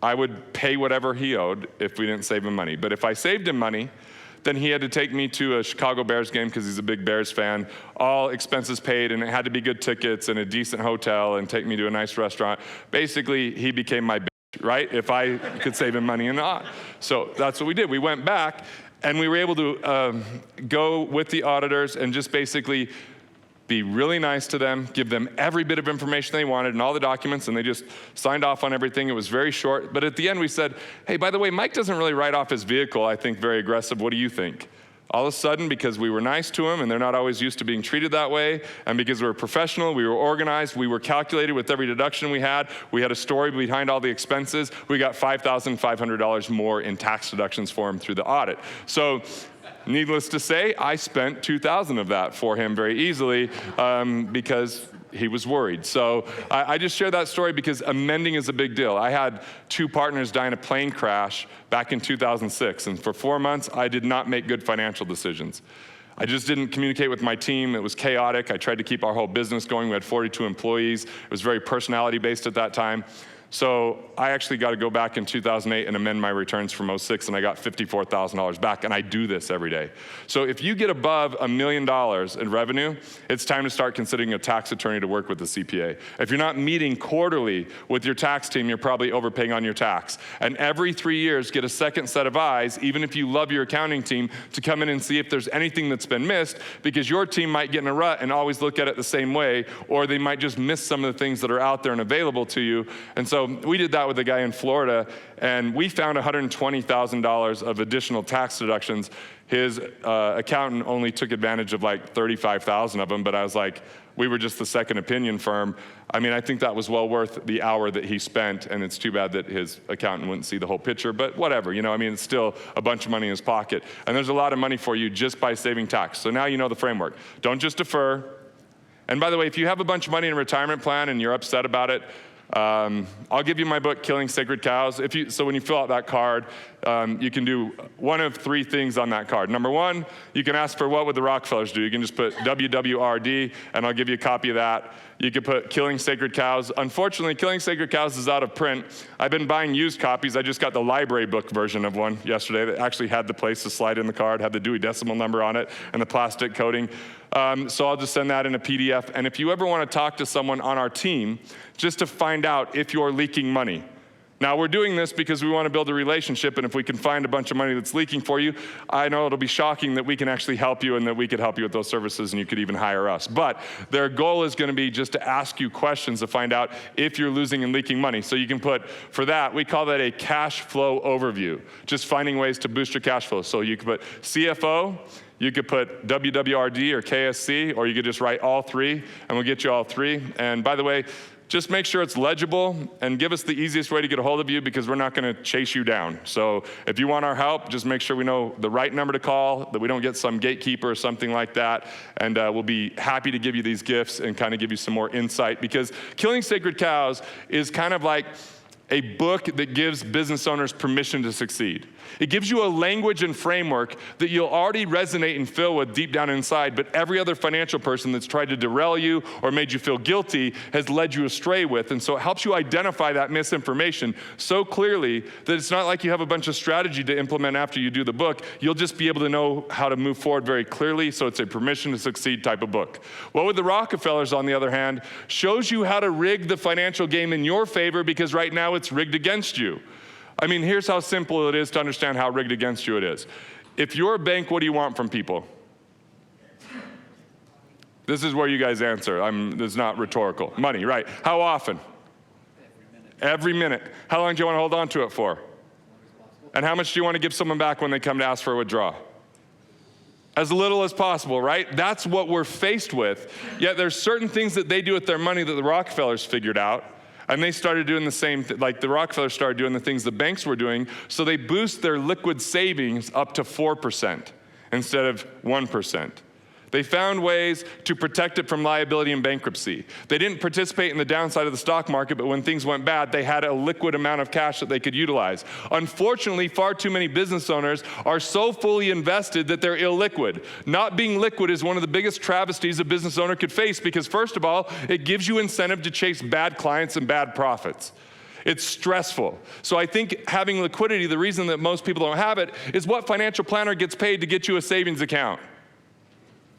I would pay whatever he owed if we didn't save him money. But if I saved him money, then he had to take me to a Chicago Bears game because he's a big Bears fan, all expenses paid, and it had to be good tickets and a decent hotel and take me to a nice restaurant. Basically, he became my bitch, right? If I could save him money or not. So that's what we did. We went back and we were able to go with the auditors and just basically be really nice to them, give them every bit of information they wanted and all the documents, and they just signed off on everything. It was very short, but at the end we said, hey, by the way, Mike doesn't really write off his vehicle, I think very aggressive. What do you think? All of a sudden, because we were nice to them and they're not always used to being treated that way, and because we were professional, we were organized, we were calculated with every deduction we had a story behind all the expenses, we got $5,500 more in tax deductions for him through the audit. So, needless to say, I spent $2,000 of that for him very easily because he was worried. So I just share that story because amending is a big deal. I had 2 partners die in a plane crash back in 2006, and for 4 months, I did not make good financial decisions. I just didn't communicate with my team. It was chaotic. I tried to keep our whole business going. We had 42 employees. It was very personality-based at that time. So I actually got to go back in 2008 and amend my returns from '06, and I got $54,000 back, and I do this every day. So if you get above $1 million in revenue, it's time to start considering a tax attorney to work with the CPA. If you're not meeting quarterly with your tax team, you're probably overpaying on your tax. And every 3 years, get a second set of eyes, even if you love your accounting team, to come in and see if there's anything that's been missed, because your team might get in a rut and always look at it the same way, or they might just miss some of the things that are out there and available to you. And so we did that with a guy in Florida, and we found $120,000 of additional tax deductions. His accountant only took advantage of like 35,000 of them, but I was like, we were just the second opinion firm. I mean, I think that was well worth the hour that he spent, and it's too bad that his accountant wouldn't see the whole picture, but whatever, I mean, it's still a bunch of money in his pocket. And there's a lot of money for you just by saving tax. So now you know the framework. Don't just defer. And by the way, if you have a bunch of money in a retirement plan and you're upset about it, I'll give you my book, Killing Sacred Cows. So when you fill out that card, you can do one of 3 things on that card. Number 1, you can ask for what would the Rockefellers do. You can just put WWRD, and I'll give you a copy of that. You could put Killing Sacred Cows. Unfortunately, Killing Sacred Cows is out of print. I've been buying used copies. I just got the library book version of one yesterday that actually had the place to slide in the card, had the Dewey Decimal number on it, and the plastic coating. So I'll just send that in a PDF. And if you ever want to talk to someone on our team, just to find out if you're leaking money. Now, we're doing this because we want to build a relationship, and if we can find a bunch of money that's leaking for you, I know it'll be shocking that we can actually help you and that we could help you with those services and you could even hire us. But their goal is going to be just to ask you questions to find out if you're losing and leaking money. So you can put, for that, we call that a cash flow overview, just finding ways to boost your cash flow. So you could put CFO, you could put WWRD or KSC, or you could just write all 3, and we'll get you all 3. And by the way, just make sure it's legible and give us the easiest way to get a hold of you, because we're not going to chase you down. So if you want our help, just make sure we know the right number to call, that we don't get some gatekeeper or something like that, and we'll be happy to give you these gifts and kind of give you some more insight, because Killing Sacred Cows is kind of like a book that gives business owners permission to succeed. It gives you a language and framework that you'll already resonate and feel with deep down inside, but every other financial person that's tried to derail you or made you feel guilty has led you astray with. And so it helps you identify that misinformation so clearly that it's not like you have a bunch of strategy to implement after you do the book. You'll just be able to know how to move forward very clearly, so it's a permission to succeed type of book. What with the Rockefellers, on the other hand, shows you how to rig the financial game in your favor, because right now it's rigged against you. I mean, here's how simple it is to understand how rigged against you it is. If you're a bank, what do you want from people? This is where you guys answer. This is not rhetorical. Money, right? How often? Every minute. How long do you want to hold on to it for? And how much do you want to give someone back when they come to ask for a withdrawal? As little as possible, right? That's what we're faced with. Yet there's certain things that they do with their money that the Rockefellers figured out. And they started doing the same, like the Rockefellers started doing the things the banks were doing, so they boost their liquid savings up to 4% instead of 1%. They found ways to protect it from liability and bankruptcy. They didn't participate in the downside of the stock market, but when things went bad, they had a liquid amount of cash that they could utilize. Unfortunately, far too many business owners are so fully invested that they're illiquid. Not being liquid is one of the biggest travesties a business owner could face, because first of all, it gives you incentive to chase bad clients and bad profits. It's stressful. So I think having liquidity, the reason that most people don't have it, is what financial planner gets paid to get you a savings account?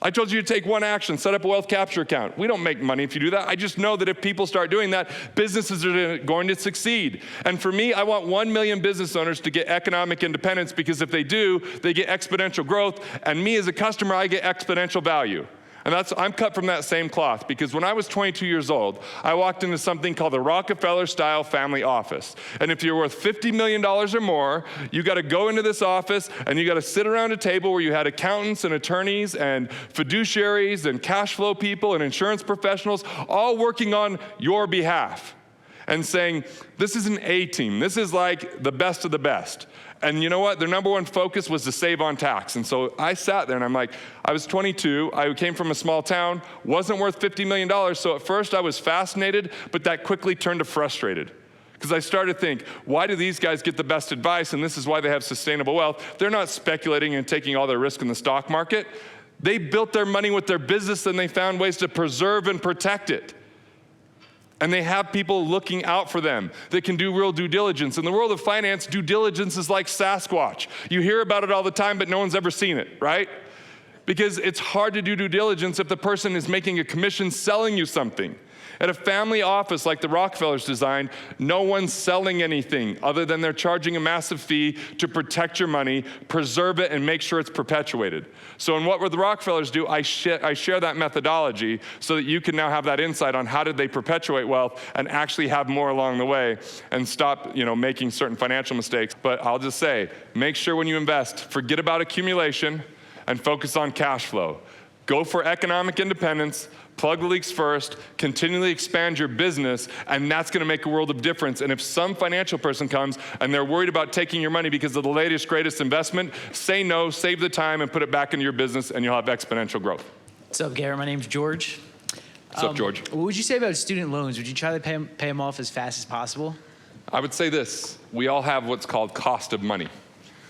I told you to take one action, set up a wealth capture account. We don't make money if you do that. I just know that if people start doing that, businesses are going to succeed. And for me, I want 1 million business owners to get economic independence, because if they do, they get exponential growth. And me as a customer, I get exponential value. And I'm cut from that same cloth, because when I was 22 years old, I walked into something called the Rockefeller-style family office. And if you're worth $50 million or more, you got to go into this office and you got to sit around a table where you had accountants and attorneys and fiduciaries and cash flow people and insurance professionals all working on your behalf and saying, this is an A team. This is like the best of the best. And you know what? Their number one focus was to save on tax. And so I sat there and I'm like, I was 22, I came from a small town, wasn't worth $50 million. So at first I was fascinated, but that quickly turned to frustrated. Because I started to think, why do these guys get the best advice? And this is why they have sustainable wealth. They're not speculating and taking all their risk in the stock market. They built their money with their business, and they found ways to preserve and protect it. And they have people looking out for them that can do real due diligence. In the world of finance, due diligence is like Sasquatch. You hear about it all the time, but no one's ever seen it, right? Because it's hard to do due diligence if the person is making a commission selling you something. At a family office like the Rockefellers designed, no one's selling anything other than they're charging a massive fee to protect your money, preserve it, and make sure it's perpetuated. So in what the Rockefellers do, I share that methodology so that you can now have that insight on how did they perpetuate wealth and actually have more along the way and stop, making certain financial mistakes. But I'll just say, make sure when you invest, forget about accumulation and focus on cash flow. Go for economic independence, plug the leaks first, continually expand your business, and that's gonna make a world of difference. And if some financial person comes and they're worried about taking your money because of the latest, greatest investment, say no, save the time, and put it back into your business, and you'll have exponential growth. What's up, Garrett? My name's George. What's up, George? What would you say about student loans? Would you try to pay them off as fast as possible? I would say this. We all have what's called cost of money.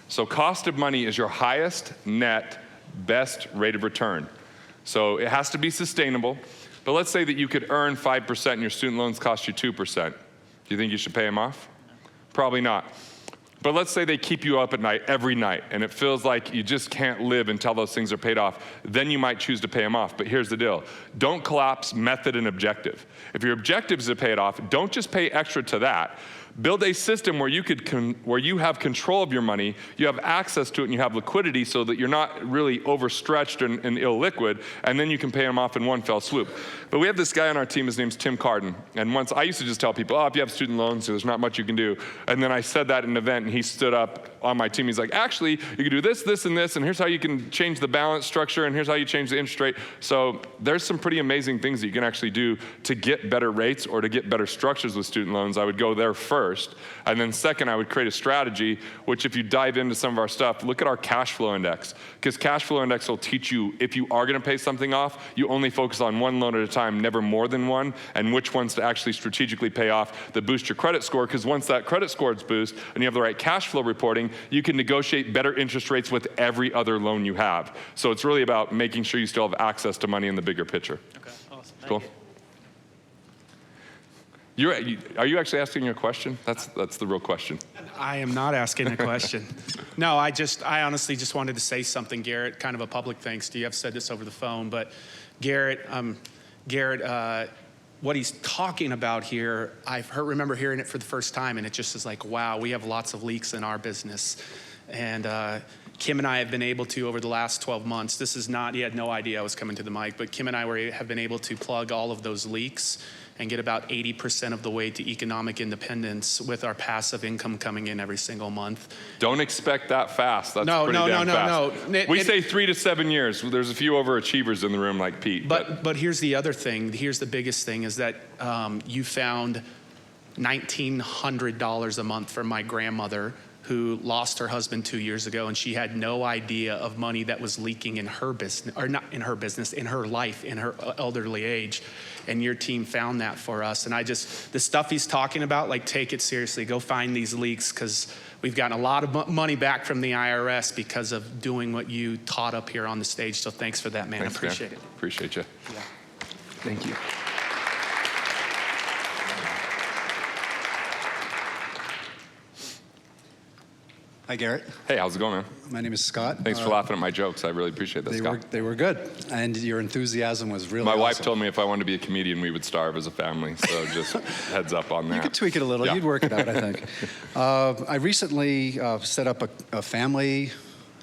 So cost of money is your highest net, best rate of return. So it has to be sustainable. But let's say that you could earn 5% and your student loans cost you 2%. Do you think you should pay them off? Probably not. But let's say they keep you up at night, every night, and it feels like you just can't live until those things are paid off. Then you might choose to pay them off. But here's the deal. Don't collapse method and objective. If your objective is to pay it off, don't just pay extra to that. Build a system where you have control of your money, you have access to it, and you have liquidity so that you're not really overstretched and illiquid, and then you can pay them off in one fell swoop. But we have this guy on our team, his name's Tim Carden, and once I used to just tell people, if you have student loans, there's not much you can do. And then I said that in an event, and he stood up on my team. He's like, actually, you can do this, this, and this, and here's how you can change the balance structure, and here's how you change the interest rate. So there's some pretty amazing things that you can actually do to get better rates or to get better structures with student loans. I would go there first. first. And then second, I would create a strategy, which if you dive into some of our stuff, look at our cash flow index. Because cash flow index will teach you, if you are gonna pay something off, you only focus on one loan at a time, never more than one, and which ones to actually strategically pay off that boost your credit score. Because once that credit score is boosted and you have the right cash flow reporting, you can negotiate better interest rates with every other loan you have. So it's really about making sure you still have access to money in the bigger picture. Okay, awesome. Cool. Are you actually asking a question? That's the real question. I am not asking a question. No, I honestly just wanted to say something, Garrett, kind of a public thanks to you. I've said this over the phone, but Garrett, what he's talking about here, remember hearing it for the first time, and it just is like, wow, we have lots of leaks in our business. And Kim and I have been able to, over the last 12 months, he had no idea I was coming to the mic, but Kim and I have been able to plug all of those leaks and get about 80% of the way to economic independence with our passive income coming in every single month. Don't expect that fast. That's No. We say 3 to 7 years. There's a few overachievers in the room like Pete. But here's the other thing. Here's the biggest thing is that you found $1,900 a month from my grandmother who lost her husband 2 years ago, and she had no idea of money that was leaking in her business, or not in her business, in her life, in her elderly age. And your team found that for us. And the stuff he's talking about, like, take it seriously. Go find these leaks, because we've gotten a lot of money back from the IRS because of doing what you taught up here on the stage. So thanks for that, man. Thanks, I appreciate man. it. Appreciate you. Yeah. Thank you. Hi, Garrett. Hey, how's it going, man? My name is Scott. Thanks for laughing at my jokes. I really appreciate that, Scott. They were good, and your enthusiasm was really My wife awesome. told me if I wanted to be a comedian, we would starve as a family. So just heads up on that. You could tweak it a little. Yeah. You'd work it out, I think. I recently set up a family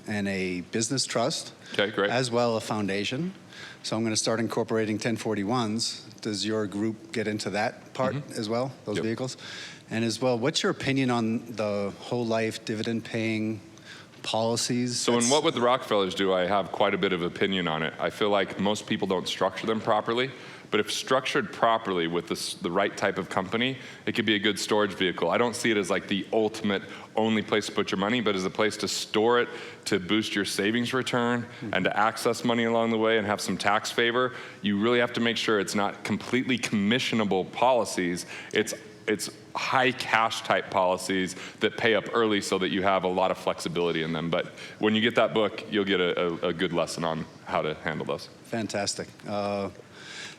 and a business trust. Okay, great. As well a foundation. So I'm going to start incorporating 1041s. Does your group get into that part as well, those vehicles? And as well, what's your opinion on the whole life dividend paying policies? So in What Would the Rockefellers Do, I have quite a bit of opinion on it. I feel like most people don't structure them properly, but if structured properly with the right type of company, it could be a good storage vehicle. I don't see it as like the ultimate only place to put your money, but as a place to store it, to boost your savings return, and to access money along the way and have some tax favor. You really have to make sure it's not completely commissionable policies. It's high cash type policies that pay up early so that you have a lot of flexibility in them. But when you get that book, you'll get a good lesson on how to handle those. Fantastic.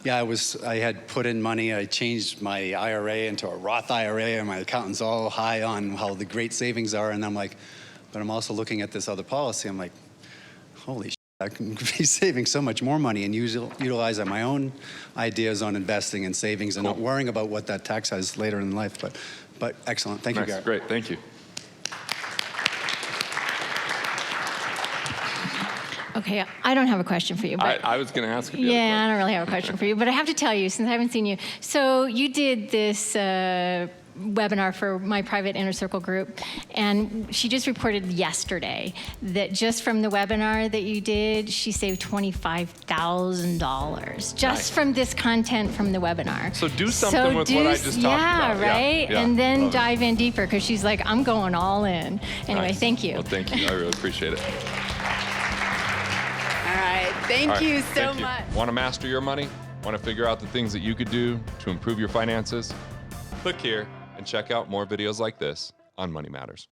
Yeah, I had put in money. I changed my IRA into a Roth IRA, and my accountant's all high on how the great savings are. And I'm like, but I'm also looking at this other policy. I'm like, holy shit, I can be saving so much more money and utilizing my own ideas on investing and savings and not worrying about what that tax has later in life. But excellent. Thank you, Garrett. Great, thank you. Okay, I don't have a question for you. But I was going to ask if you had a yeah, question. I don't really have a question for you, but I have to tell you, since I haven't seen you. So you did this webinar for my private inner circle group, and she just reported yesterday that just from the webinar that you did, she saved $25,000 just from this content from the webinar. So do something with what I just talked about. Yeah, right? Yeah. And then dive in deeper, because she's like, I'm going all in. Anyway, Nice. thank you. Well, thank you. I really appreciate it. All right. Thank you so much. Want to master your money? Want to figure out the things that you could do to improve your finances? Click here and check out more videos like this on Money Matters.